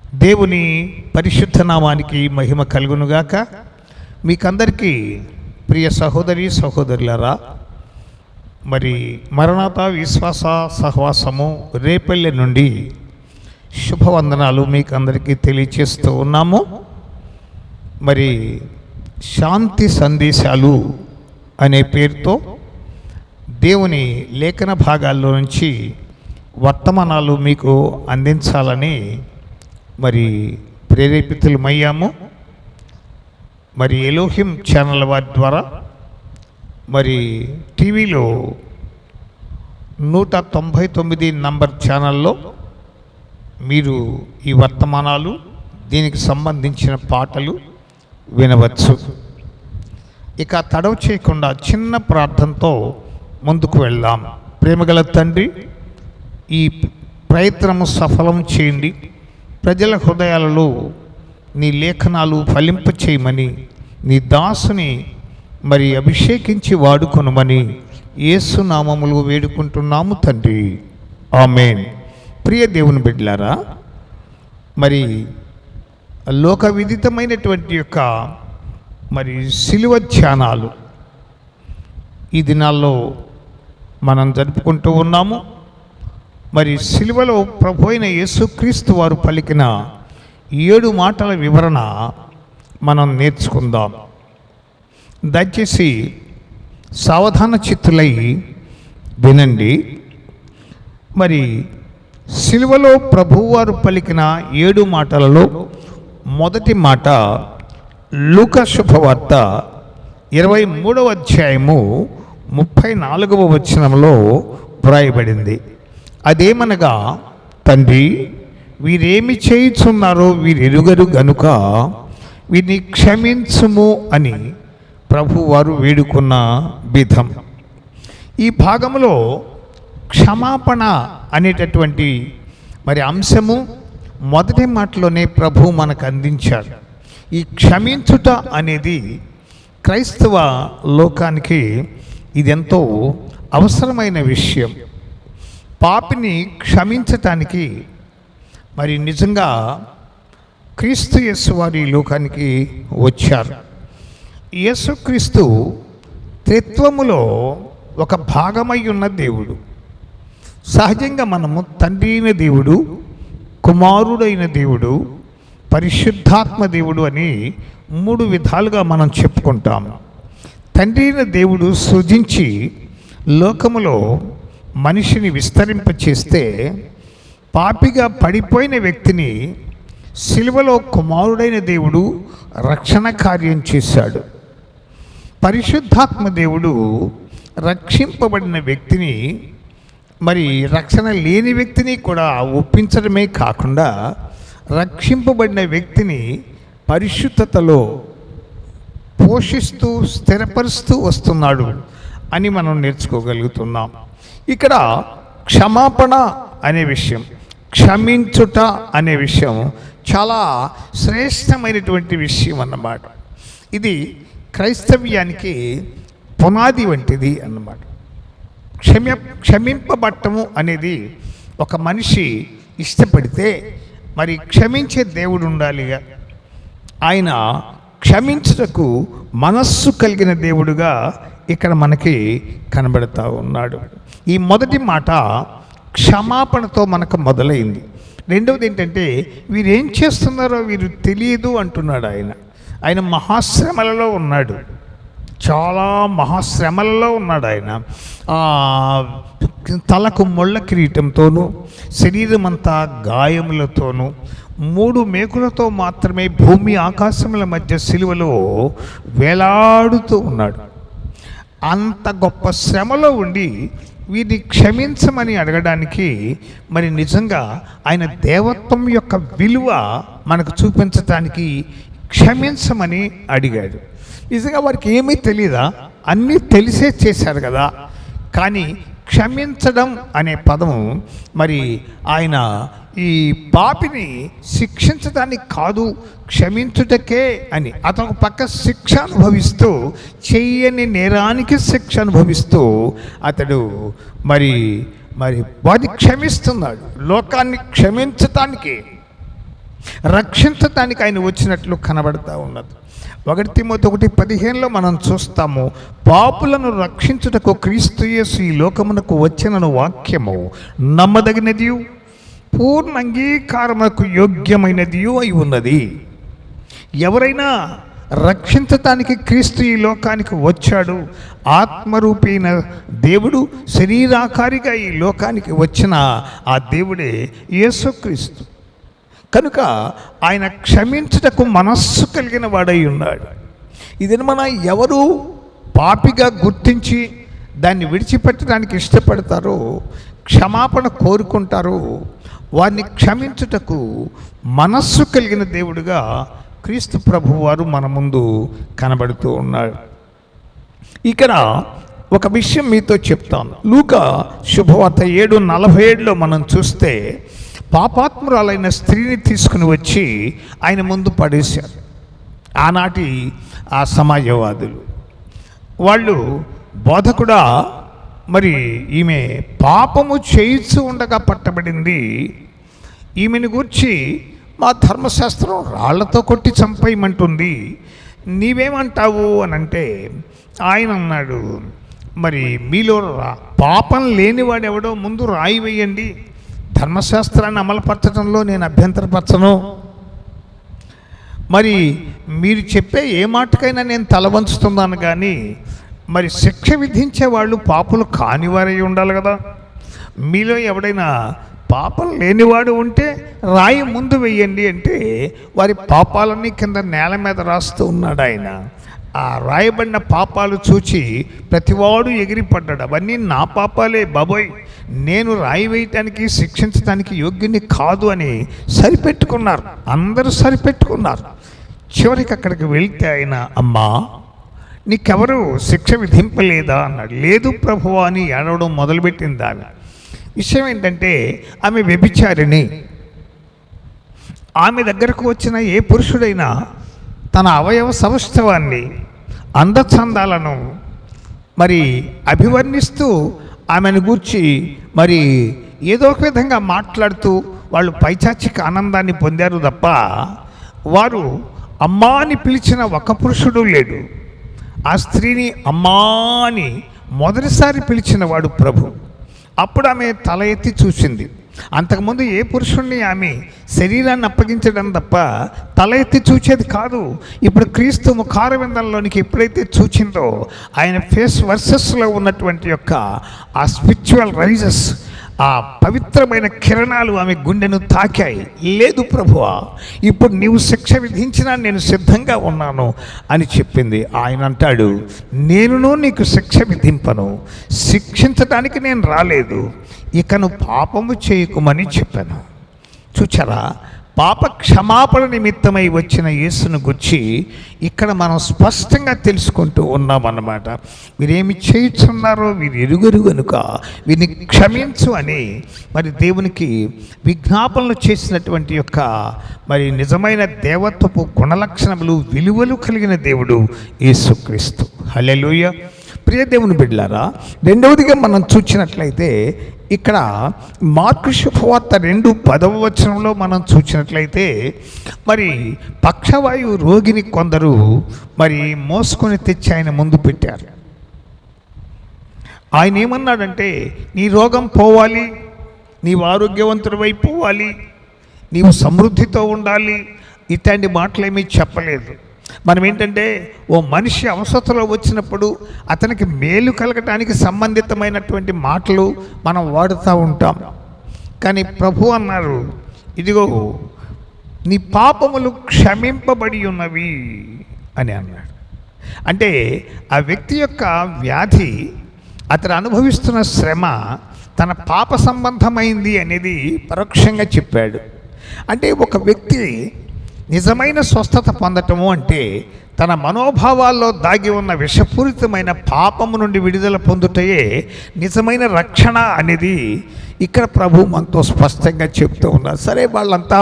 దేవుని పరిశుద్ధ నామానికి మహిమ కలుగునుగాక. మీకందరికీ ప్రియ సహోదరి సహోదరులారా, మరి మరణాత విశ్వాస సహవాసము రేపల్లె నుండి శుభవందనాలు మీకు అందరికీ తెలియచేస్తూ ఉన్నాము. మరి శాంతి సందేశాలు అనే పేరుతో దేవుని లేఖన భాగాల్లో నుంచి వర్తమానాలు మీకు అందించాలని మరి ప్రేరేపితులమయ్యాము. మరి ఎలోహిం ఛానల్ వారి ద్వారా మరి టీవీలో 199 నంబర్ ఛానల్లో మీరు ఈ వర్తమానాలు, దీనికి సంబంధించిన పాటలు వినవచ్చు. ఇక తడవ చేయకుండా చిన్న ప్రార్థనతో ముందుకు వెళ్దాం. ప్రేమగల తండ్రి, ఈ ప్రయత్నము సఫలం చేయండి. ప్రజల హృదయాలలో నీ లేఖనాలు ఫలింప చేయమని నీ దాసుని మరి అభిషేకించి వాడుకొనమని యేసు నామములో వేడుకుంటున్నాము తండ్రి, ఆమేన్. ప్రియ దేవుని బిడ్డలారా, మరి లోక విదితమైనటువంటి యొక్క మరి సిలువ ధ్యానాలు ఈ దినాల్లో మనం జరుపుకుంటూ ఉన్నాము. మరి సిలువలో ప్రభు అయిన యేసుక్రీస్తు వారు పలికిన 7 మాటల వివరణ మనం నేర్చుకుందాం. దయచేసి సావధాన చిత్తులై వినండి. మరి సిలువలో ప్రభువారు పలికిన 7 మాటలలో మొదటి మాట లూకా శుభవార్త 23వ అధ్యాయము 34వ వచనంలో వ్రాయబడింది. అదేమనగా, తండ్రి, వీరేమి చేయుచున్నారో వీరెరుగరు గనుక వీరిని క్షమించుము అని ప్రభువారు వేడుకున్న విధం. ఈ భాగంలో క్షమాపణ అనేటటువంటి మరి అంశము మొదటి మాటలోనే ప్రభు మనకు అందించారు. ఈ క్షమించుట అనేది క్రైస్తవ లోకానికి ఇదెంతో అవసరమైన విషయం. పాపిని క్షమించటానికి మరి నిజంగా క్రీస్తు యేసు వారి లోకానికి వచ్చారు. యేసుక్రీస్తు త్రిత్వములో ఒక భాగమై ఉన్న దేవుడు. సహజంగా మనము తండ్రి అయిన దేవుడు, కుమారుడైన దేవుడు, పరిశుద్ధాత్మ దేవుడు అని 3 విధాలుగా మనం చెప్పుకుంటాము. తండ్రి అయిన దేవుడు సృజించి లోకములో మనిషిని విస్తరింపచేస్తే పాపిగా పడిపోయిన వ్యక్తిని సిలువలో కుమారుడైన దేవుడు రక్షణ కార్యం చేశాడు. పరిశుద్ధాత్మ దేవుడు రక్షింపబడిన వ్యక్తిని మరి రక్షణ లేని వ్యక్తిని కూడా ఒప్పించడమే కాకుండా రక్షింపబడిన వ్యక్తిని పరిశుద్ధతలో పోషిస్తూ స్థిరపరుస్తూ వస్తున్నాడు అని మనం నేర్చుకోగలుగుతున్నాం. ఇక్కడ క్షమాపణ అనే విషయం, క్షమించుట అనే విషయం చాలా శ్రేష్టమైనటువంటి విషయం అన్నమాట. ఇది క్రైస్తవ్యానికి పునాది వంటిది అన్నమాట. క్షమింపబట్టము అనేది ఒక మనిషి ఇష్టపడితే మరి క్షమించే దేవుడు ఉండాలిగా. ఆయన క్షమించుటకు మనస్సు కలిగిన దేవుడుగా ఇక్కడ మనకి కనబడుతూ ఉన్నాడు. ఈ మొదటి మాట క్షమాపణతో మనకు మొదలైంది. రెండవది ఏంటంటే, వీరేం చేస్తున్నారో వీరు తెలియదు అంటున్నాడు. ఆయన మహాశ్రమలలో ఉన్నాడు, చాలా మహాశ్రమలలో ఉన్నాడు. ఆయన తలకు ముళ్ళ కిరీటంతోనూ శరీరం అంతా గాయములతోనూ 3 మేకులతో మాత్రమే భూమి ఆకాశముల మధ్య సిలువలో వేలాడుతూ ఉన్నాడు. అంత గొప్ప శ్రమలో ఉండి వీరిని క్షమించమని అడగడానికి మరి నిజంగా ఆయన దేవత్వం యొక్క విలువ మనకు చూపించటానికి క్షమించమని అడిగాడు. నిజంగా వారికి ఏమీ తెలియదా? అన్నీ తెలిసే చేశారు కదా. కానీ క్షమించడం అనే పదము మరి ఆయన ఈ పాపిని శిక్షించడానికి కాదు, క్షమించుటకే అని. అతను పక్క శిక్ష అనుభవిస్తూ, చెయ్యని నేరానికి శిక్ష అనుభవిస్తూ అతడు మరి వారిని క్షమిస్తున్నాడు. లోకాన్ని క్షమించటానికి రక్షించటానికి ఆయన వచ్చినట్లు కనబడతా ఉన్నది. 1 తిమోతి 1:15 మనం చూస్తాము, పాపులను రక్షించుటకు క్రీస్తు యేసు ఈ లోకమునకు వచ్చినను వాక్యము నమ్మదగినది, పూర్ణ అంగీకారమునకు యోగ్యమైనది అయి ఉన్నది. ఎవరైనా రక్షించటానికి క్రీస్తు ఈ లోకానికి వచ్చాడు. ఆత్మరూపైన దేవుడు శరీరాకారిగా ఈ లోకానికి వచ్చిన ఆ దేవుడే యేసుక్రీస్తు. కనుక ఆయన క్షమించుటకు మనస్సు కలిగిన వాడై ఉన్నాడు. ఇది మన ఎవరు పాపిగా గుర్తించి దాన్ని విడిచిపెట్టడానికి ఇష్టపడతారో, క్షమాపణ కోరుకుంటారో, వారిని క్షమించుటకు మనస్సు కలిగిన దేవుడుగా క్రీస్తు ప్రభువారు మన ముందు కనబడుతూ ఉన్నాడు. ఇక్కడ ఒక విషయం మీతో చెప్తాను. లూకా శుభవార్త 7:47 మనం చూస్తే, పాపాత్మురాలైన స్త్రీని తీసుకుని వచ్చి ఆయన ముందు పడేశారు. ఆనాటి ఆ సమాజవాదులు వాళ్ళు, బోధకుడా, మరి ఈమె పాపము చేయిస్తూ ఉండగా పట్టబడింది, ఈమెను గూర్చి మా ధర్మశాస్త్రం రాళ్లతో కొట్టి చంపేయమంటుంది, నీవేమంటావు అని అంటే ఆయన అన్నాడు, మరి మీలో పాపం లేనివాడెవడో ముందు రాయి వేయండి, ధర్మశాస్త్రాన్ని అమలుపరచడంలో నేను అభ్యంతరపరచను, మరి మీరు చెప్పే ఏ మాటకైనా నేను తల వంచుతున్నాను, కానీ మరి శిక్ష విధించే వాళ్ళు పాపులు కానివారై ఉండాలి కదా. మీలో ఎవడైనా పాపం లేనివాడు ఉంటే రాయి ముందు వెయ్యండి అంటే వారి పాపాలన్నీ కింద నేల మీద రాస్తూ ఉన్నాడు ఆయన. ఆ రాయబడిన పాపాలు చూచి ప్రతివాడు ఎగిరిపడ్డాడు, అవన్నీ నా పాపాలే బాబోయ్, నేను రాయి వేయటానికి శిక్షించడానికి యోగ్యుని కాదు అని సరిపెట్టుకున్నారు. అందరూ సరిపెట్టుకున్నారు. చివరికి అక్కడికి వెళ్తే ఆయన, అమ్మా నీకెవరు శిక్ష విధింపలేదా అన్నాడు. లేదు ప్రభువా అని ఏడవడం మొదలుపెట్టింది ఆమె. విషయం ఏంటంటే ఆమె వ్యభిచారిణి. ఆమె దగ్గరకు వచ్చిన ఏ పురుషుడైనా తన అవయవ సౌష్ఠవాన్ని, అందచందాలను మరి అభివర్ణిస్తూ ఆమెను గూర్చి మరి ఏదో ఒక విధంగా మాట్లాడుతూ వాళ్ళు పైచాచిక ఆనందాన్ని పొందారు తప్ప వారు అమ్మా అని పిలిచిన ఒక పురుషుడు లేడు. ఆ స్త్రీని అమ్మా అని మొదటిసారి పిలిచిన వాడు ప్రభు. అప్పుడు ఆమె తల ఎత్తి చూసింది. అంతకుముందు ఏ పురుషుణ్ణి ఆమె శరీరాన్ని అప్పగించడం తప్ప తల ఎత్తి చూచేది కాదు. ఇప్పుడు క్రీస్తు ముఖారవిందంలోనికి ఎప్పుడైతే చూచిందో ఆయన ఫేస్ వర్సెస్లో ఉన్నటువంటి యొక్క ఆ స్పిరిచువల్ రైజెస్, ఆ పవిత్రమైన కిరణాలు ఆమె గుండెను తాకాయి. లేదు ప్రభువా, ఇప్పుడు నీవు శిక్ష విధించినా నేను సిద్ధంగా ఉన్నాను అని చెప్పింది. ఆయన అంటాడు, నేనును నీకు శిక్ష విధింపను, శిక్షించడానికి నేను రాలేదు, ఇక నువ్వు పాపము చేయకుమని చెప్పాను. చూచారా, పాప క్షమాపణ నిమిత్తమై వచ్చిన యేసును గురించి ఇక్కడ మనం స్పష్టంగా తెలుసుకుంటూ ఉన్నామన్నమాట. వీరేమి చేయుచున్నారో వీరు ఎరుగరు కనుక వీరిని క్షమించు అని మరి దేవునికి విజ్ఞాపనలు చేసినటువంటి యొక్క మరి నిజమైన దేవత్వపు గుణలక్షణములు, విలువలు కలిగిన దేవుడు యేసుక్రీస్తు. హల్లెలూయా. ప్రియ దేవుని బిడ్డలారా, రెండవదిగా మనం చూసినట్లయితే ఇక్కడ మార్కు శుభవార్త 2:10 మనం చూసినట్లయితే మరి పక్షవాయు రోగిని కొందరు మరి మోసుకొని తెచ్చి ఆయన ముందు పెట్టారు. ఆయన ఏమన్నాడంటే, నీ రోగం పోవాలి, నీవు ఆరోగ్యవంతుడివై పోవాలి, నీవు సమృద్ధితో ఉండాలి, ఇట్లాంటి మాటలేమీ చెప్పలేదు. మనం ఏంటంటే ఓ మనిషి అవసరతలో వచ్చినప్పుడు అతనికి మేలు కలగటానికి సంబంధితమైనటువంటి మాటలు మనం వాడుతూ ఉంటాం. కానీ ప్రభు అన్నారు, ఇదిగో నీ పాపములు క్షమింపబడి ఉన్నవి అని అన్నాడు. అంటే ఆ వ్యక్తి యొక్క వ్యాధి, అతను అనుభవిస్తున్న శ్రమ తన పాప సంబంధమైంది అనేది పరోక్షంగా చెప్పాడు. అంటే ఒక వ్యక్తి నిజమైన స్వస్థత పొందటము అంటే తన మనోభావాల్లో దాగి ఉన్న విషపూరితమైన పాపము నుండి విడుదల పొందుటయే నిజమైన రక్షణ అనేది ఇక్కడ ప్రభు మనతో స్పష్టంగా చెప్తూ ఉన్నారు. సరే, వాళ్ళంతా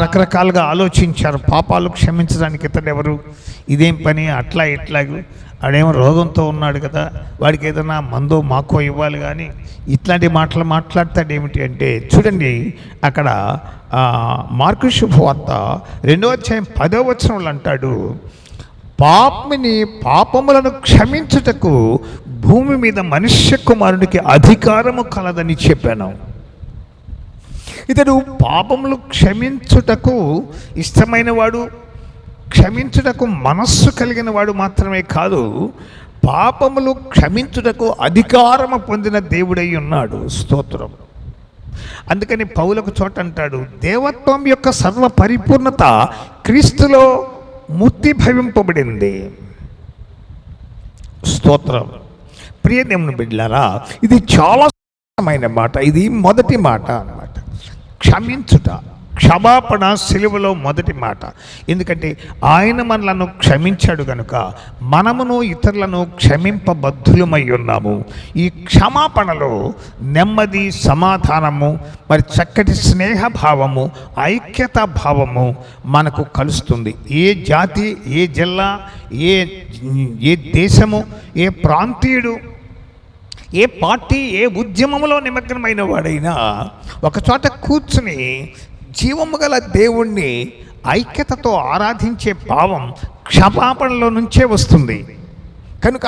రకరకాలుగా ఆలోచించారు, పాపాలు క్షమించడానికి ఇతడెవరు, ఇదేం పని అట్లా ఇట్లా, వాడేమో రోగంతో ఉన్నాడు కదా, వాడికి ఏదైనా మందో మాకో ఇవ్వాలి, కానీ ఇట్లాంటి మాటలు మాట్లాడతాడు ఏమిటి అంటే, చూడండి అక్కడ మార్కు శుభవార్త 2వ అధ్యాయం 10వ వచనంలో అంటాడు, పాపములను క్షమించుటకు భూమి మీద మనుష్య కుమారునికి అధికారము కలదని చెప్పాను. ఇతడు పాపములు క్షమించుటకు ఇష్టమైన వాడు, క్షమించుటకు మనస్సు కలిగిన వాడు మాత్రమే కాదు, పాపములు క్షమించుటకు అధికారము పొందిన దేవుడై ఉన్నాడు. స్తోత్రం. అందుకని పౌలకు చోట అంటాడు, దేవత్వం యొక్క సర్వ పరిపూర్ణత క్రీస్తులో మూర్తిభవింపబడింది. స్తోత్రం. ప్రియ దేవుని బిడ్డలారా, ఇది చాలా ముఖ్యమైన మాట. ఇది మొదటి మాట అన్నమాట, క్షమించుట. క్షమాపణ సిలువలో మొదటి మాట. ఎందుకంటే ఆయన మనలను క్షమించాడు కనుక మనమును ఇతరులను క్షమింపబద్ధులమై ఉన్నాము. ఈ క్షమాపణలో నెమ్మది, సమాధానము, మరి చక్కటి స్నేహభావము, ఐక్యతా భావము మనకు కలుస్తుంది. ఏ జాతి, ఏ జిల్లా, ఏ దేశము, ఏ ప్రాంతీయుడు, ఏ పార్టీ, ఏ ఉద్యమంలో నిమగ్నమైన వాడైనా ఒకచోట కూర్చుని జీవము గల దేవుణ్ణి ఐక్యతతో ఆరాధించే భావం క్షమాపణలో నుంచే వస్తుంది. కనుక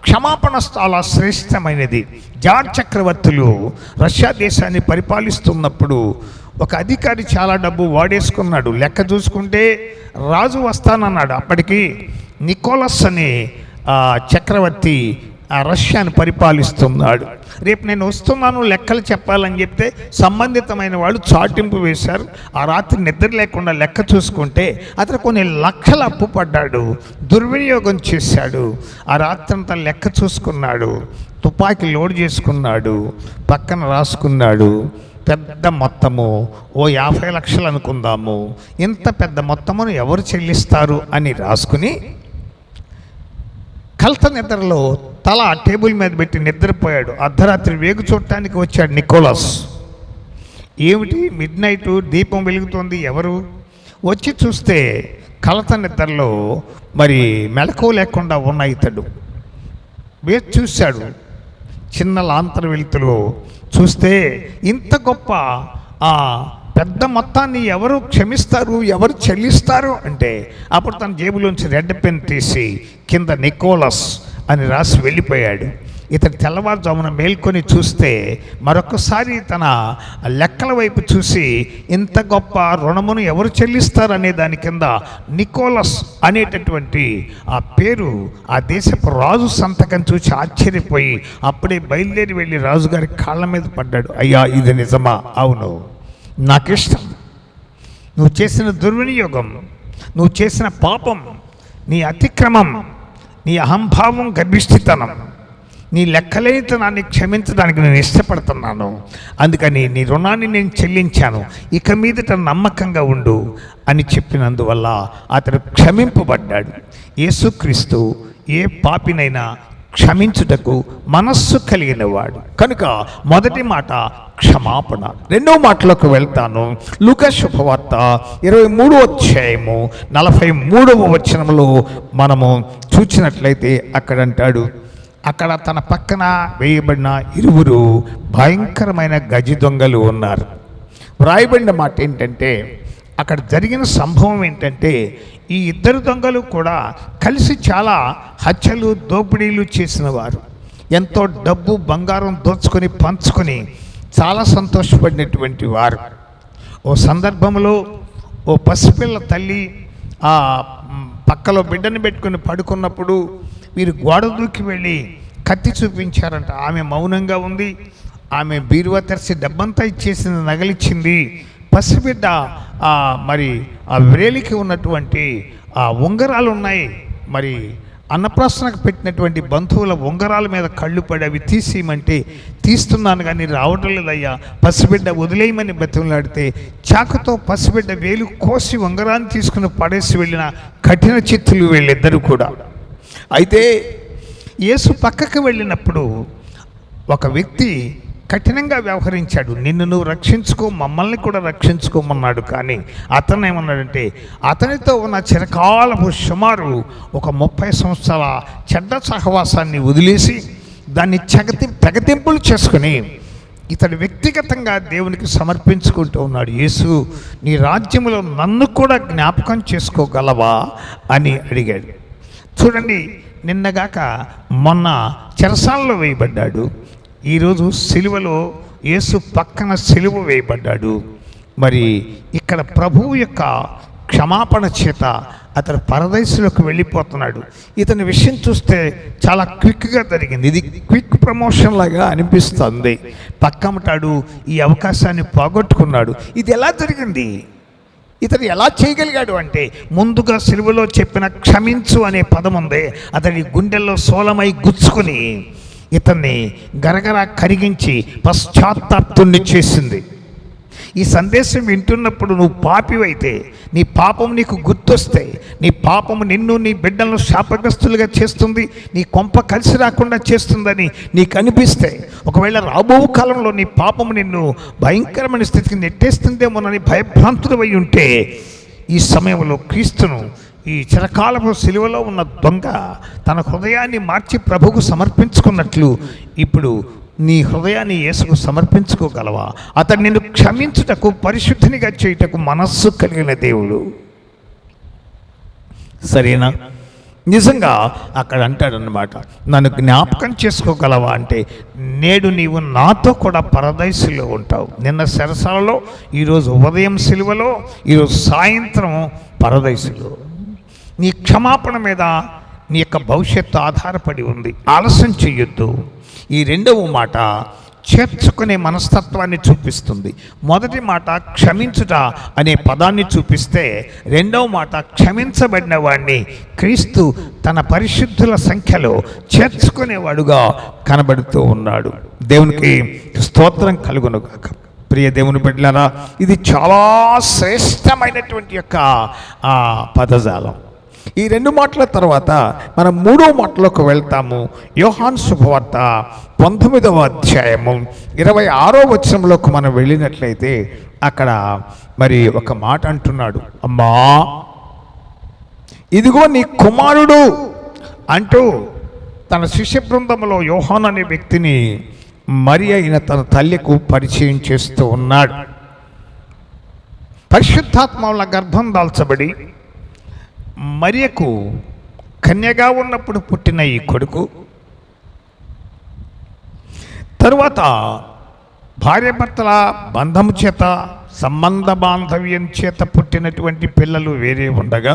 క్షమాపణ చాలా శ్రేష్టమైనది. జార్ చక్రవర్తులు రష్యా దేశాన్ని పరిపాలిస్తున్నప్పుడు ఒక అధికారి చాలా డబ్బు వాడేసుకున్నాడు. లెక్క చూసుకుంటే రాజు వస్తానన్నాడు. అప్పటికి నికోలస్ అనే చక్రవర్తి రష్యాను పరిపాలిస్తున్నాడు. రేపు నేను వస్తున్నాను లెక్కలు చెప్పాలని చెప్తే సంబంధితమైన వాళ్ళు చాటింపు వేశారు. ఆ రాత్రి నిద్ర లేకుండా లెక్క చూసుకుంటే అతను కొన్ని లక్షల అప్పు పడ్డాడు, దుర్వినియోగం చేశాడు. ఆ రాత్రి అంతా లెక్క చూసుకున్నాడు, తుపాకీ లోడ్ చేసుకున్నాడు, పక్కన రాసుకున్నాడు, పెద్ద మొత్తము, ఓ 50 లక్షలు అనుకుందాము, ఇంత పెద్ద మొత్తమును ఎవరు చెల్లిస్తారు అని రాసుకుని కలత నిద్రలో తల టేబుల్ మీద పెట్టి నిద్రపోయాడు. అర్ధరాత్రి వేగు చూడటానికి వచ్చాడు నికోలస్. ఏమిటి, మిడ్-నైట్ దీపం వెలుగుతోంది, ఎవరు? వచ్చి చూస్తే కలత నిద్రలో మరి మెలకువ లేకుండా ఉన్న ఇతడు వేసి చూశాడు. చిన్న లాంతర వెలుతులో చూస్తే ఇంత గొప్ప పెద్ద మొత్తాన్ని ఎవరు క్షమిస్తారు, ఎవరు చెల్లిస్తారు అంటే అప్పుడు తన జేబులోంచి రెడ్ పెన్ తీసి కింద నికోలస్ అని రాసి వెళ్ళిపోయాడు. ఇతను తెల్లవారుజామున మేల్కొని చూస్తే మరొకసారి తన లెక్కల వైపు చూసి ఇంత గొప్ప రుణమును ఎవరు చెల్లిస్తారు అనే దాని కింద నికోలస్ అనేటటువంటి ఆ పేరు ఆ దేశపు రాజు సంతకం చూసి ఆశ్చర్యపోయి అప్పుడే బయలుదేరి వెళ్ళి రాజుగారి కాళ్ళ మీద పడ్డాడు. అయ్యా, ఇది నిజమా? అవును, నాకిష్టం. నువ్వు చేసిన దుర్వినియోగం, నువ్వు చేసిన పాపం, నీ అతిక్రమం, నీ అహంభావం, గర్భిష్ఠితనం, నీ లెక్కలేనితనాన్ని క్షమించడానికి నేను ఇష్టపడుతున్నాను. అందుకని నీ రుణాన్ని నేను చెల్లించాను, ఇక మీదట నమ్మకంగా ఉండు అని చెప్పినందువల్ల అతడు క్షమింపబడ్డాడు. యేసుక్రీస్తు ఏ పాపినైనా క్షమించుటకు మనస్సు కలిగిన వాడు కనుక మొదటి మాట క్షమాపణ. రెండవ మాటలోకి వెళ్తాను. లూకా శుభవార్త 23వ అధ్యాయము 43వ వచనంలో మనము చూసినట్లయితే అక్కడ అంటాడు, అక్కడ తన పక్కన వేయబడిన 2 భయంకరమైన గజి దొంగలు ఉన్నారు. వ్రాయబడిన మాట ఏంటంటే, అక్కడ జరిగిన సంభవం ఏంటంటే, ఈ 2 దొంగలు కూడా కలిసి చాలా హత్యలు, దోపిడీలు చేసిన వారు. ఎంతో డబ్బు, బంగారం దోచుకొని పంచుకొని చాలా సంతోషపడినటువంటి వారు. ఓ సందర్భంలో ఓ పసిపిల్ల తల్లి ఆ పక్కలో బిడ్డను పెట్టుకొని పడుకున్నప్పుడు వీరు గోడ దూకి వెళ్ళి కత్తి చూపించారంట. ఆమె మౌనంగా ఉంది. ఆమె బీరువా తెరిచి డబ్బంతా ఇచ్చేసింది, నగలిచ్చింది. పసిబిడ్డ మరి ఆ వ్రేలికి ఉన్నటువంటి ఆ ఉంగరాలు ఉన్నాయి, మరి అన్నప్రాసనకు పెట్టినటువంటి బంధువుల ఉంగరాల మీద కళ్ళు పడి అవి తీసేయమంటే తీస్తున్నాను కానీ రావటం లేదయ్యా, పసిబిడ్డ వదిలేయమని బతిమలాడితే చాకుతో పసిబిడ్డ వేలు కోసి ఉంగరాన్ని తీసుకుని పడేసి వెళ్ళిన కఠిన చిత్తులు వీళ్ళిద్దరూ కూడా. అయితే యేసు పక్కకు వెళ్ళినప్పుడు ఒక వ్యక్తి కఠినంగా వ్యవహరించాడు. నిన్ను నువ్వు రక్షించుకో, మమ్మల్ని కూడా రక్షించుకోమన్నాడు. కానీ అతను ఏమన్నాడంటే, అతనితో ఉన్న చిరకాలపు సుమారు ఒక 30 సంవత్సరాల చెడ్డ సహవాసాన్ని వదిలేసి దాన్ని తెగతింపులు చేసుకుని ఇతడు వ్యక్తిగతంగా దేవునికి సమర్పించుకుంటూ ఉన్నాడు. యేసు, నీ రాజ్యంలో నన్ను కూడా జ్ఞాపకం చేసుకోగలవా అని అడిగాడు. చూడండి, నిన్నగాక మొన్న చెరసాలలో వేయబడ్డాడు. ఈరోజు సిలువలో యేసు పక్కన సిలువ వేయబడ్డాడు. మరి ఇక్కడ ప్రభువు యొక్క క్షమాపణ చేత అతను పరదేశంలోకి వెళ్ళిపోతున్నాడు. ఇతని విషయం చూస్తే చాలా క్విక్గా జరిగింది. ఇది క్విక్ ప్రమోషన్ లాగా అనిపిస్తుంది. పక్కమటాడు ఈ అవకాశాన్ని పోగొట్టుకున్నాడు. ఇది ఎలా జరిగింది? ఇతను ఎలా చేయగలిగాడు అంటే, ముందుగా సిలువలో చెప్పిన క్షమించు అనే పదం ఉందే, అతని గుండెల్లో సోలమై గుచ్చుకుని ఇతన్ని గరగరా కరిగించి పశ్చాత్తాప్తుణ్ణి చేసింది. ఈ సందేశం వింటున్నప్పుడు నువ్వు పాపివైతే, నీ పాపం నీకు గుర్తొస్తే, నీ పాపము నిన్ను నీ బిడ్డలను శాపగ్రస్తులుగా చేస్తుంది, నీ కొంప కలిసి రాకుండా చేస్తుందని నీకు అనిపిస్తే, ఒకవేళ రాబో కాలంలో నీ పాపము నిన్ను భయంకరమైన స్థితికి నెట్టేస్తుందేమోనని భయభ్రాంతుడు అయి ఉంటే, ఈ సమయంలో క్రీస్తును, ఈ చిరకాలపు సిలువలో ఉన్న దొంగ తన హృదయాన్ని మార్చి ప్రభువుకు సమర్పించుకున్నట్లు ఇప్పుడు నీ హృదయాన్ని యేసుకు సమర్పించుకోగలవా? అతడు నిన్ను క్షమించుటకు, పరిశుద్ధినిగా చేయుటకు మనస్సు కలిగిన దేవుడు. సరేనా? నిజంగా అక్కడ అంటాడన్నమాట, నన్ను జ్ఞాపకం చేసుకోగలవా అంటే, నేడు నీవు నాతో కూడా పరదేశంలో ఉంటావు. నిన్న చెరసాలలో, ఈరోజు ఉదయం సిలువలో, ఈరోజు సాయంత్రం పరదేశంలో. నీ క్షమాపణ మీద నీ యొక్క భవిష్యత్తు ఆధారపడి ఉంది. ఆలస్యం చెయ్యొద్దు. ఈ రెండవ మాట చేర్చుకునే మనస్తత్వాన్ని చూపిస్తుంది. మొదటి మాట క్షమించుట అనే పదాన్ని చూపిస్తే, రెండవ మాట క్షమించబడిన వాడిని క్రీస్తు తన పరిశుద్ధుల సంఖ్యలో చేర్చుకునేవాడుగా కనబడుతూ ఉన్నాడు. దేవునికి స్తోత్రం కలుగును గాక. ప్రియ దేవుని బిడ్డలారా, ఇది చాలా శ్రేష్టమైనటువంటి యొక్క పదజాలం. ఈ రెండు మాటల తర్వాత మనం మూడో మాటలోకి వెళ్తాము. యోహాను శుభవార్త 19వ అధ్యాయము 26వ వచనంలోకి మనం వెళ్ళినట్లయితే, అక్కడ మరి ఒక మాట అంటున్నాడు, అమ్మా ఇదిగో నీ కుమారుడు అంటూ తన శిష్య బృందంలో యోహాను అనే వ్యక్తిని మరి అయిన తన తల్లికు పరిచయం చేస్తూ ఉన్నాడు. పరిశుద్ధాత్మ వల్ల గర్భం దాల్చబడి మరియకు కన్యగా ఉన్నప్పుడు పుట్టిన ఈ కొడుకు తరువాత భార్యాభర్తల బంధము చేత, సంబంధ బాంధవ్యం చేత పుట్టినటువంటి పిల్లలు వేరే ఉండగా,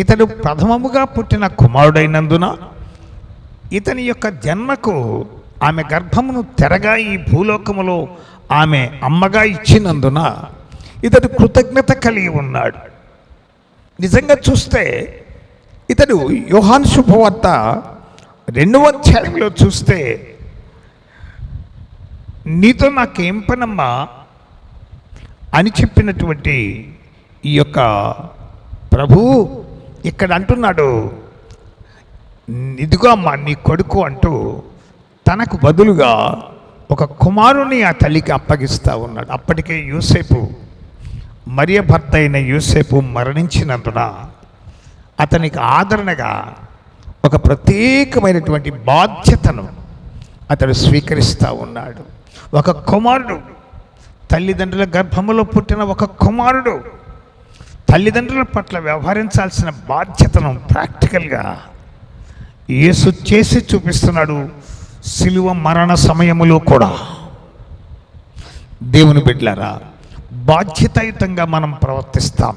ఇతడు ప్రథమముగా పుట్టిన కుమారుడైనందున ఇతని యొక్క జన్మకు ఆమె గర్భమును తెరగా ఈ భూలోకములో ఆమె అమ్మగా ఇచ్చినందున ఇతడు కృతజ్ఞత కలిగి ఉన్నాడు. నిజంగా చూస్తే ఇతడు యోహాను శుభవార్త 2వ అధ్యాయంలో చూస్తే, నీతో నాకేం పనమ్మా అని చెప్పినటువంటి ఈ యొక్క ప్రభువు ఇక్కడ అంటున్నాడు, ఇదిగో అమ్మా నీ కొడుకు అంటూ తనకు బదులుగా ఒక కుమారుని ఆ తల్లికి అప్పగిస్తూ ఉన్నాడు. అప్పటికే యోసేపు, మరియ భర్త అయిన యోసేపు మరణించినందున అతనికి ఆదరణగా ఒక ప్రత్యేకమైనటువంటి బాధ్యతను అతడు స్వీకరిస్తూ ఉన్నాడు. ఒక కుమారుడు, తల్లిదండ్రుల గర్భములో పుట్టిన ఒక కుమారుడు తల్లిదండ్రుల పట్ల వ్యవహరించాల్సిన బాధ్యతను ప్రాక్టికల్గా యేసు చేసి చూపిస్తున్నాడు. సిలువ మరణ సమయములో కూడా. దేవుని బిడ్డలారా, బాధ్యతాయుతంగా మనం ప్రవర్తిస్తాం.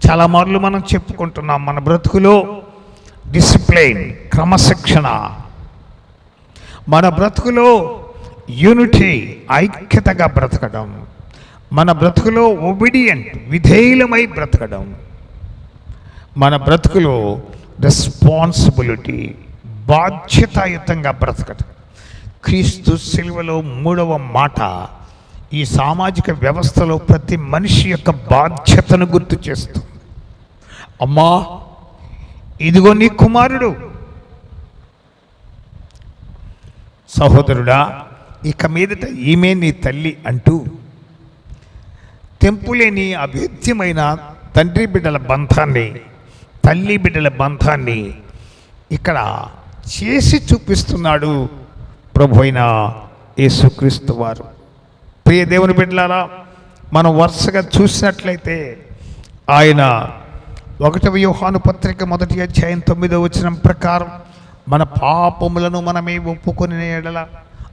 చాలా మార్లు మనం చెప్పుకుంటున్నాం, మన బ్రతుకులో డిసిప్లైన్, క్రమశిక్షణ, మన బ్రతుకులో యూనిటీ, ఐక్యతగా బ్రతకడం, మన బ్రతుకులో ఒబీడియంట్, విధేయులమై బ్రతకడం, మన బ్రతుకులో రెస్పాన్సిబిలిటీ, బాధ్యతాయుతంగా బ్రతకడం. క్రీస్తు సిలువలో 3వ మాట ఈ సామాజిక వ్యవస్థలో ప్రతి మనిషి యొక్క బాధ్యతను గుర్తు చేస్తుంది. అమ్మా ఇదిగో నీ కుమారుడు. సహోదరుడా, ఇక మీదట ఈమె నీ తల్లి అంటూ తెంపులేని అభేద్యమైన తండ్రి బిడ్డల బంధాన్ని, తల్లి బిడ్డల బంధాన్ని ఇక్కడ చేసి చూపిస్తున్నాడు ప్రభు అయిన యేసుక్రీస్తు వారు. ప్రియ దేవుని బిడ్డలారా, మనం వరుసగా చూసినట్లయితే ఆయన 1 యోహాను పత్రిక 1వ అధ్యాయం 9వ వచనం ప్రకారం మన పాపములను మనమే ఒప్పుకొని ఎడల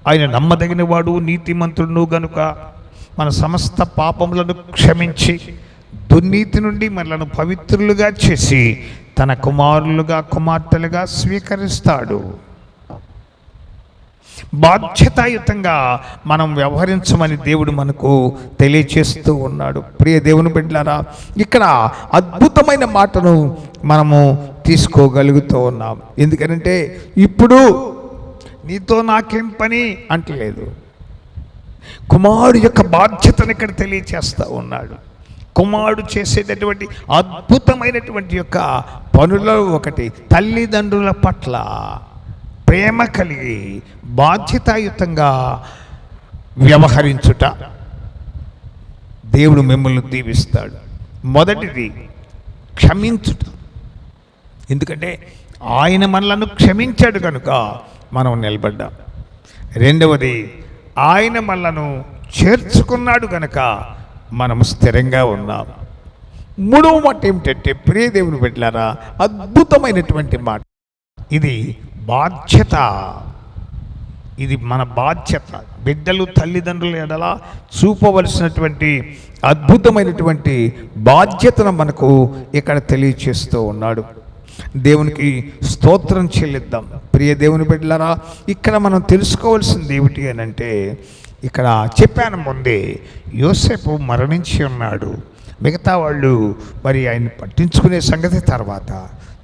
ఆయన నమ్మదగిన వాడు నీతిమంతుడును గనుక మన సమస్త పాపములను క్షమించి దుర్నీతి నుండి మనలను పవిత్రులుగా చేసి తన కుమారులుగా కుమార్తెలుగా స్వీకరిస్తాడు. బాధ్యతాయుతంగా మనం వ్యవహరించమని దేవుడు మనకు తెలియచేస్తూ ఉన్నాడు. ప్రియ దేవుని బిడ్డలారా, ఇక్కడ అద్భుతమైన మాటను మనము తీసుకోగలుగుతూ ఉన్నాం. ఎందుకంటే ఇప్పుడు నీతో నాకేం పని అంటలేదు, కుమారుడు యొక్క బాధ్యతను ఇక్కడ తెలియచేస్తూ ఉన్నాడు. కుమారుడు చేసేటటువంటి అద్భుతమైనటువంటి యొక్క పనులలో ఒకటి తల్లిదండ్రుల పట్ల ప్రేమ కలిగి బాధ్యతాయుతంగా వ్యవహరించుట. దేవుడు మిమ్మల్ని దీవిస్తాడు. మొదటిది క్షమించుట. ఎందుకంటే ఆయన మనలను క్షమించాడు కనుక మనం నిలబడ్డాం. రెండవది ఆయన మనలను చేర్చుకున్నాడు కనుక మనము స్థిరంగా ఉన్నాం. మూడవ మాట ఏమిటంటే, ప్రియ దేవుని బిడ్డలారా, అద్భుతమైనటువంటి మాట. ఇది బాధ్యత. ఇది మన బాధ్యత. బిడ్డలు తల్లిదండ్రుల ఎడల చూపవలసినటువంటి అద్భుతమైనటువంటి బాధ్యతను మనకు ఇక్కడ తెలియచేస్తూ ఉన్నాడు. దేవునికి స్తోత్రం చెల్లిద్దాం. ప్రియ దేవుని బిడ్డలారా, ఇక్కడ మనం తెలుసుకోవాల్సింది ఏమిటి అని అంటే, ఇక్కడ చెప్పాను ముందే, యోసేపు మరణించి ఉన్నాడు. మిగతా వాళ్ళు మరి ఆయన పట్టించుకునే సంగతి తర్వాత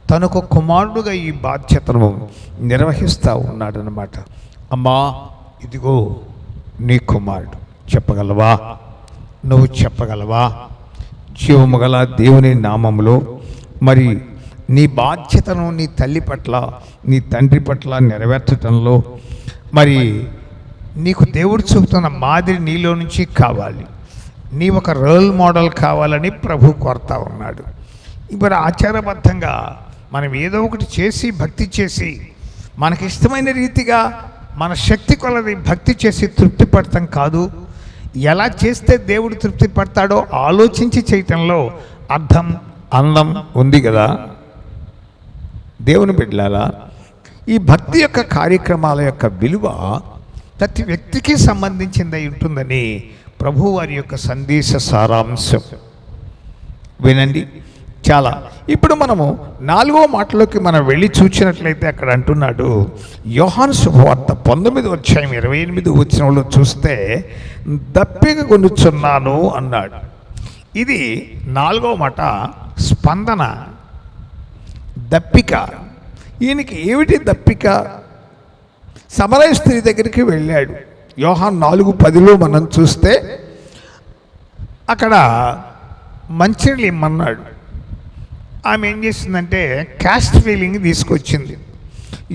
తనకు కుమారుడుగా ఈ బాధ్యతను నిర్వహిస్తూ ఉన్నాడు అన్నమాట. అమ్మా, ఇదిగో నీ కుమారుడు. చెప్పగలవా? నువ్వు చెప్పగలవా? జీవము గల దేవుని నామములో మరి నీ బాధ్యతను నీ తల్లి పట్ల నీ తండ్రి పట్ల నెరవేర్చడంలో మరి నీకు దేవుడు చూపుతున్న మాదిరి నీలో నుంచి కావాలి. నీ ఒక రోల్ మోడల్ కావాలని ప్రభు కోరుతా ఉన్నాడు. ఇప్పుడు ఆచారబద్ధంగా మనం ఏదో ఒకటి చేసి భక్తి చేసి మనకిష్టమైన రీతిగా మన శక్తి కొలది భక్తి చేసి తృప్తి పడతాం కాదు. ఎలా చేస్తే దేవుడు తృప్తి పడతాడో ఆలోచించి చేయటంలో అర్థం అందం ఉంది కదా. దేవుని బిడ్డలారా, ఈ భక్తి యొక్క కార్యక్రమాల యొక్క విలువ ప్రతి వ్యక్తికి సంబంధించిందై ఉంటుందని ప్రభు వారి యొక్క సందేశ సారాంశం. వినండి. చాలా ఇప్పుడు మనము 4వ మాటలోకి మనం వెళ్ళి చూసినట్లయితే అక్కడ అంటున్నాడు, యోహాను శుభవార్త 19వ అధ్యాయం 28వ వచనంలో చూస్తే దప్పిక కొనుచున్నాను అన్నాడు. ఇది 4వ మాట, స్పందన. దప్పిక. ఈయనకి ఏమిటి దప్పిక? సమరయ స్త్రీ దగ్గరికి వెళ్ళాడు. యోహాను 4:10లో మనం చూస్తే అక్కడ మంచినీళ్ళు ఇమ్మన్నాడు. ఆమె ఏం చేసిందంటే క్యాస్ట్ ఫీలింగ్ తీసుకొచ్చింది.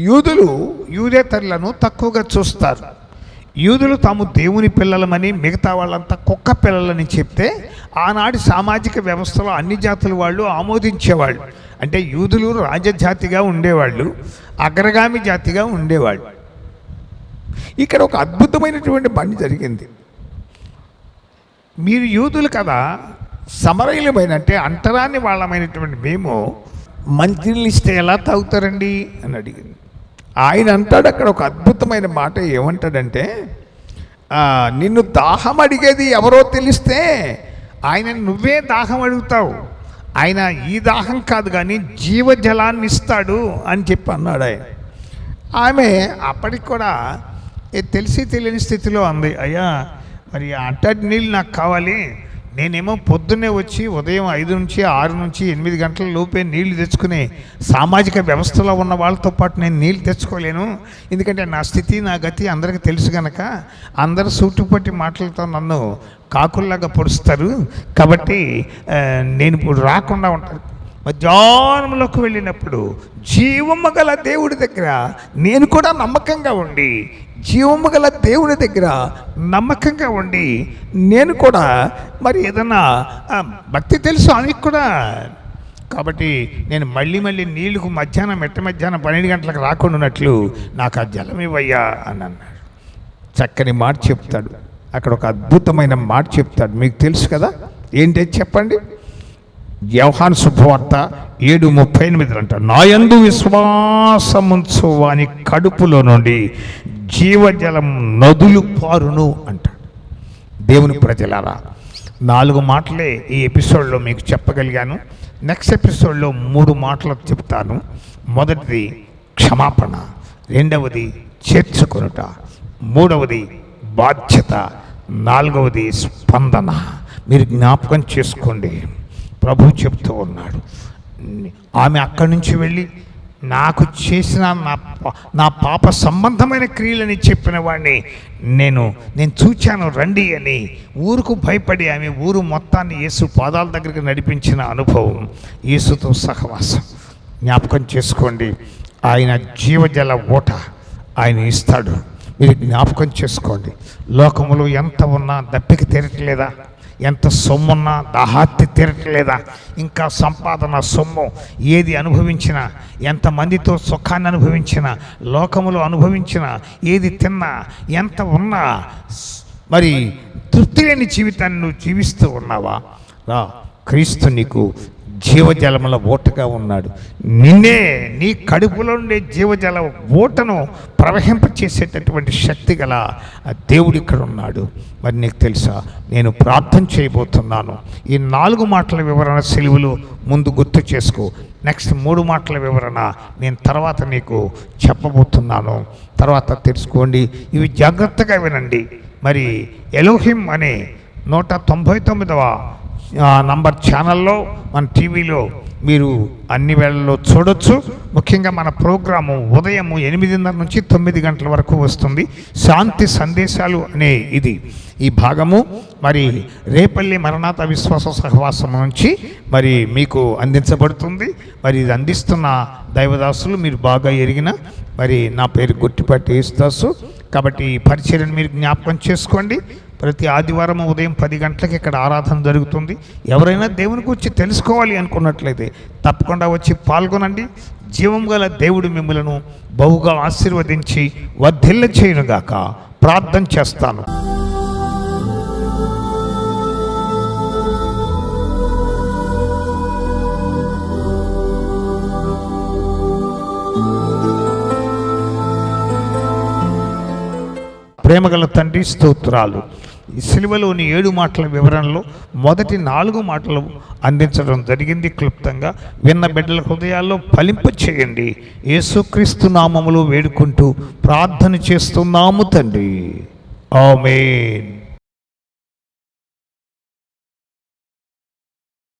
యూదులు యూదేతరులను తక్కువగా చూస్తారు. యూదులు తాము దేవుని పిల్లలమని, మిగతా వాళ్ళంతా కుక్క పిల్లలని చెప్తే ఆనాటి సామాజిక వ్యవస్థలో అన్ని జాతుల వాళ్ళు ఆమోదించేవాళ్ళు. అంటే యూదులు రాజజాతిగా ఉండేవాళ్ళు, అగ్రగామి జాతిగా ఉండేవాళ్ళు. ఇక్కడ ఒక అద్భుతమైనటువంటి పని జరిగింది. మీరు యూదులు కదా, సమరయులమైన అంటే అంటరాని వాళ్ళమైనటువంటి మేము మంచినీళ్ళు ఇస్తే ఎలా తాగుతారండి అని అడిగింది. ఆయన అంటాడు అక్కడ ఒక అద్భుతమైన మాట. ఏమంటాడంటే, నిన్ను దాహం అడిగేది ఎవరో తెలిస్తే ఆయన నువ్వే దాహం అడుగుతావు. ఆయన ఈ దాహం కాదు కానీ జీవజలాన్ని ఇస్తాడు అని చెప్పి అన్నాడు ఆయన. ఆమె అప్పటికి కూడా తెలిసి తెలియని స్థితిలో అంది, అయ్యా మరి అట్టడి నీళ్ళు నాకు కావాలి. నేనేమో పొద్దున్నే వచ్చి ఉదయం 5 నుంచి 6 నుంచి 8 గంటల లోపే నీళ్లు తెచ్చుకునే సామాజిక వ్యవస్థలో ఉన్న వాళ్ళతో పాటు నేను నీళ్ళు తెచ్చుకోలేను. ఎందుకంటే నా స్థితి నా గతి అందరికీ తెలుసు కనుక అందరూ సూటుపట్టి మాటలతో నన్ను కాకుల్లాగా పొడుస్తారు. కాబట్టి నేను ఇప్పుడు రాకుండా ఉంటాను. మధ్యాహ్నంలోకి వెళ్ళినప్పుడు జీవము గల దేవుడి దగ్గర నేను కూడా నమ్మకంగా ఉండి జీవము గల దేవుని దగ్గర నమ్మకంగా ఉండి నేను కూడా మరి ఏదన్నా భక్తి తెలుసు ఆమెకు కూడా, కాబట్టి నేను మళ్ళీ నీళ్ళకు మిట్ట మధ్యాహ్నం 12 గంటలకు రాకుండా ఉన్నట్లు నాకు ఆ జలం ఇవ్వయ్యా అని అన్నాడు. చక్కని మాట చెప్తాడు అక్కడ, ఒక అద్భుతమైన మాట చెప్తాడు. మీకు తెలుసు కదా, ఏంటి చెప్పండి. యోహాను శుభవార్త 7:38 అంట, నా యందు విశ్వాసముంచు వాని కడుపులో నుండి జీవజలం నదులు పారును అంటాడు. దేవుని ప్రజలారా, 4 మాటలే ఈ ఎపిసోడ్లో మీకు చెప్పగలిగాను. నెక్స్ట్ ఎపిసోడ్లో 3 మాటలు చెప్తాను. మొదటిది క్షమాపణ, రెండవది చేర్చుకొనుట, మూడవది బాధ్యత, 4వది స్పందన. మీరు జ్ఞాపకం చేసుకోండి, ప్రభు చెప్తూ ఉన్నాడు, ఆమె అక్కడి నుంచి వెళ్ళి నాకు చేసిన నా పాప సంబంధమైన క్రియలని చెప్పిన వాడిని నేను చూచాను రండి అని ఊరుకు భయపడి ఆమె ఊరు మొత్తాన్ని యేసు పాదాల దగ్గరికి నడిపించిన అనుభవం, యేసుతో సహవాసం. జ్ఞాపకం చేసుకోండి, ఆయన జీవజల ఓట ఆయన ఇస్తాడు. మీరు జ్ఞాపకం చేసుకోండి, లోకములో ఎంత ఉన్నా దప్పికి తీరట్లేదా? ఎంత సొమ్మున్నా దాహార్తి తీరట్లేదా? ఇంకా సంపాదన సొమ్ము ఏది అనుభవించినా, ఎంతమందితో సుఖాన్ని అనుభవించినా, లోకములో అనుభవించినా, ఏది తిన్నా, ఎంత ఉన్నా మరి తృప్తి లేని జీవితాన్ని నువ్వు జీవిస్తూ ఉన్నావా? రా, క్రీస్తు నీకు జీవజలముల ఓటగా ఉన్నాడు. నీ కడుపులో ఉండే జీవజల ఓటను ప్రవహింపచేసేటటువంటి శక్తి గల దేవుడు ఇక్కడ ఉన్నాడు. మరి నీకు తెలుసా, నేను ప్రార్థన చేయబోతున్నాను. ఈ 4 మాటల వివరణ సెలవులు ముందు గుర్తు చేసుకో. నెక్స్ట్ 3 మాటల వివరణ నేను తర్వాత నీకు చెప్పబోతున్నాను. తర్వాత తెలుసుకోండి, ఇవి జాగ్రత్తగా వినండి. మరి ఎలోహిం అనే 199వ నంబర్ ఛానల్లో మన టీవీలో మీరు అన్ని వేళల్లో చూడొచ్చు. ముఖ్యంగా మన ప్రోగ్రాము ఉదయం 8:30 నుంచి 9 గంటల వరకు వస్తుంది. శాంతి సందేశాలు అనే ఈ భాగము మరి రేపల్లి మరణాత విశ్వాస సహవాసం నుంచి మరి మీకు అందించబడుతుంది. మరి ఇది అందిస్తున్న దైవదాసులు మీరు బాగా ఎరిగిన మరి నా పేరు గుట్టిపాటి యేసుదాసు. కాబట్టి ఈ పరిచర్యను మీరు జ్ఞాపకం చేసుకోండి. ప్రతి ఆదివారం ఉదయం 10 గంటలకు ఇక్కడ ఆరాధన జరుగుతుంది. ఎవరైనా దేవుని గురించి తెలుసుకోవాలి అనుకున్నట్లయితే తప్పకుండా వచ్చి పాల్గొనండి. జీవం గల దేవుడు మిమ్మలను బహుగా ఆశీర్వదించి వర్ధిల్ల చేయునుగాక. ప్రార్థన చేస్తాను. ప్రేమగల తండ్రి, స్తోత్రాలు. ఈ సిలువలోని 7 మాటల వివరణలో మొదటి 4 మాటలు అందించడం జరిగింది. క్లుప్తంగా విన్న బిడ్డల హృదయాల్లో ఫలింప చేయండి. యేసుక్రీస్తు నామములో వేడుకుంటూ ప్రార్థన చేస్తున్నాము తండ్రి. ఆమేన్.